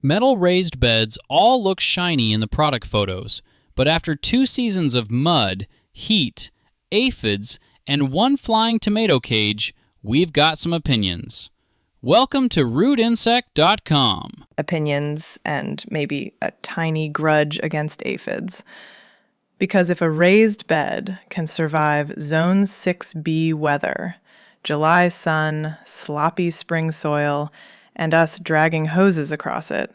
Metal raised beds all look shiny in the product photos, but after 2 seasons of mud, heat, aphids, and 1 flying tomato cage, we've got some opinions. Welcome to RootInsect.com. Opinions and maybe a tiny grudge against aphids. Because if a raised bed can survive Zone 6B weather, July sun, sloppy spring soil, and us dragging hoses across it,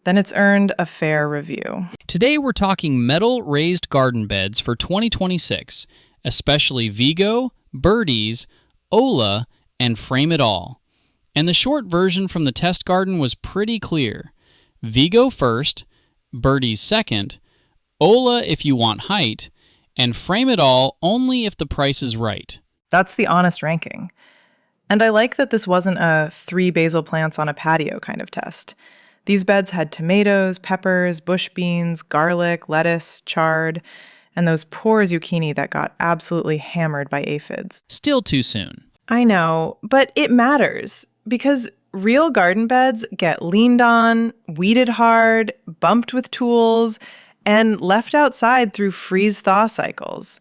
then it's earned a fair review. Today we're talking metal raised garden beds for 2026, especially Vego, Birdies, Olle, and Frame It All. And the short version from the test garden was pretty clear. Vego first, Birdies second, Olle if you want height, and Frame It All only if the price is right. That's the honest ranking. And I like that this wasn't a 3 basil plants on a patio kind of test. These beds had tomatoes, peppers, bush beans, garlic, lettuce, chard, and those poor zucchini that got absolutely hammered by aphids. Still too soon. I know, but it matters because real garden beds get leaned on, weeded hard, bumped with tools, and left outside through freeze-thaw cycles.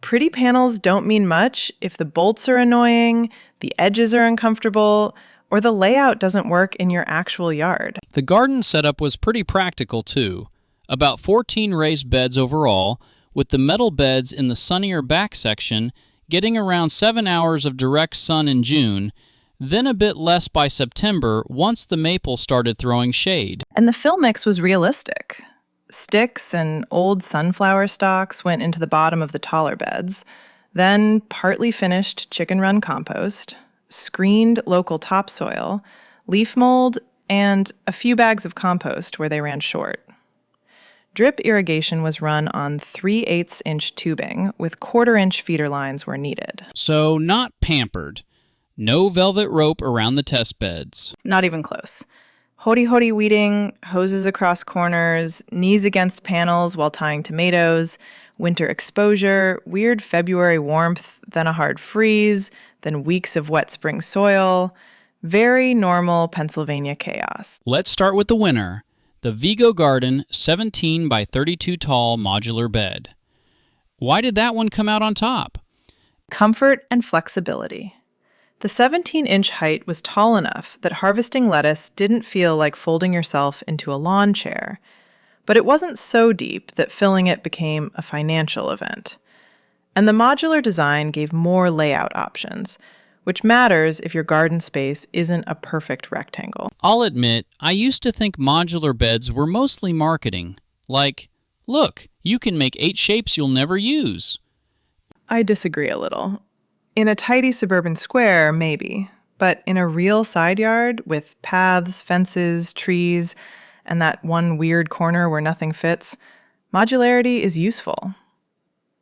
Pretty panels don't mean much if the bolts are annoying, the edges are uncomfortable, or the layout doesn't work in your actual yard. The garden setup was pretty practical too. About 14 raised beds overall, with the metal beds in the sunnier back section getting around 7 hours of direct sun in June, then a bit less by September once the maple started throwing shade. And the fill mix was realistic. Sticks and old sunflower stalks went into the bottom of the taller beds, then partly finished chicken run compost, screened local topsoil, leaf mold, and a few bags of compost where they ran short. Drip irrigation was run on 3/8-inch tubing with 1/4-inch feeder lines where needed. So not pampered. No velvet rope around the test beds. Not even close. Hody weeding, hoses across corners, knees against panels while tying tomatoes, winter exposure, weird February warmth, then a hard freeze, then weeks of wet spring soil. Very normal Pennsylvania chaos. Let's start with the winner, the Vego Garden 17 by 32 tall modular bed. Why did that one come out on top? Comfort and flexibility. The 17-inch height was tall enough that harvesting lettuce didn't feel like folding yourself into a lawn chair, but it wasn't so deep that filling it became a financial event. And the modular design gave more layout options, which matters if your garden space isn't a perfect rectangle. I'll admit, I used to think modular beds were mostly marketing. Like, look, you can make 8 shapes you'll never use. I disagree a little. In a tidy suburban square, maybe, but in a real side yard with paths, fences, trees, and that one weird corner where nothing fits, modularity is useful.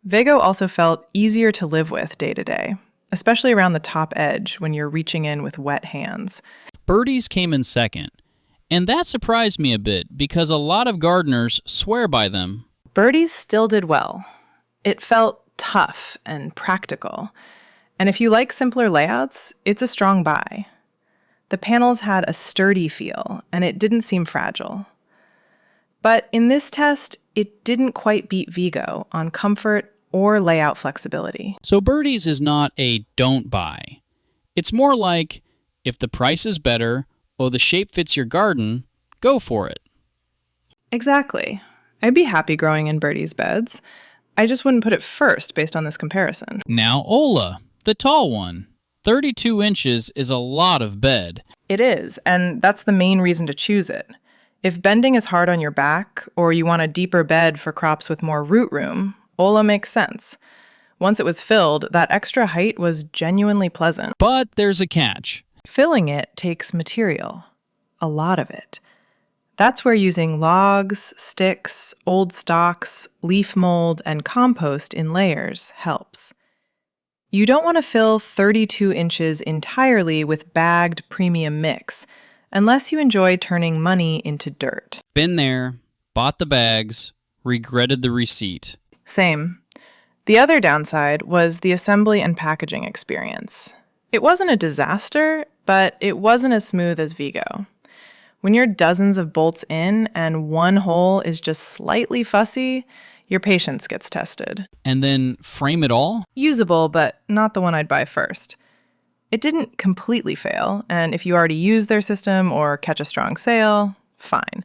Vego also felt easier to live with day to day, especially around the top edge when you're reaching in with wet hands. Birdies came in second, and that surprised me a bit because a lot of gardeners swear by them. Birdies still did well. It felt tough and practical. And if you like simpler layouts, it's a strong buy. The panels had a sturdy feel, and it didn't seem fragile. But in this test, it didn't quite beat Vego on comfort or layout flexibility. So Birdies is not a don't buy. It's more like, if the price is better or the shape fits your garden, go for it. Exactly. I'd be happy growing in Birdies beds. I just wouldn't put it first based on this comparison. Now Olle, the tall one. 32 inches is a lot of bed. It is, and that's the main reason to choose it. If bending is hard on your back, or you want a deeper bed for crops with more root room, Olle makes sense. Once it was filled, that extra height was genuinely pleasant. But there's a catch. Filling it takes material. A lot of it. That's where using logs, sticks, old stalks, leaf mold, and compost in layers helps. You don't want to fill 32 inches entirely with bagged premium mix, unless you enjoy turning money into dirt. Been there, bought the bags, regretted the receipt. Same. The other downside was the assembly and packaging experience. It wasn't a disaster, but it wasn't as smooth as Vego. When you're dozens of bolts in and one hole is just slightly fussy, your patience gets tested. And then Frame It All? Usable, but not the one I'd buy first. It didn't completely fail, and if you already use their system or catch a strong sale, fine.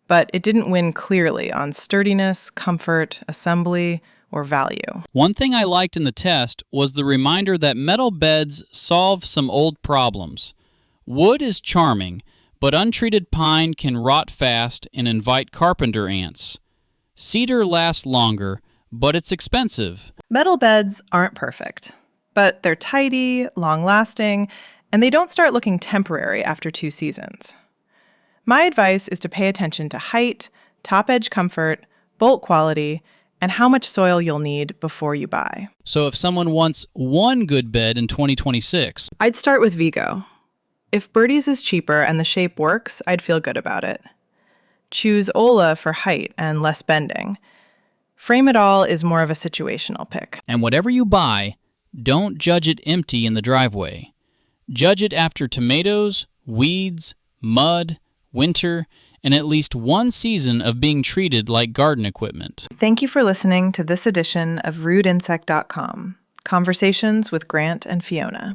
But it didn't win clearly on sturdiness, comfort, assembly, or value. One thing I liked in the test was the reminder that metal beds solve some old problems. Wood is charming, but untreated pine can rot fast and invite carpenter ants. Cedar lasts longer, but it's expensive. Metal beds aren't perfect, but they're tidy, long-lasting, and they don't start looking temporary after 2 seasons. My advice is to pay attention to height, top-edge comfort, bolt quality, and how much soil you'll need before you buy. So if someone wants one good bed in 2026, I'd start with Vego. If Birdies is cheaper and the shape works, I'd feel good about it. Choose Olle for height and less bending. Frame It All is more of a situational pick. and whatever you buy, don't judge it empty in the driveway. Judge it after tomatoes, weeds, mud, winter, and at least 1 season of being treated like garden equipment. Thank you for listening to this edition of RudeInsect.com, Conversations with Grant and Fiona.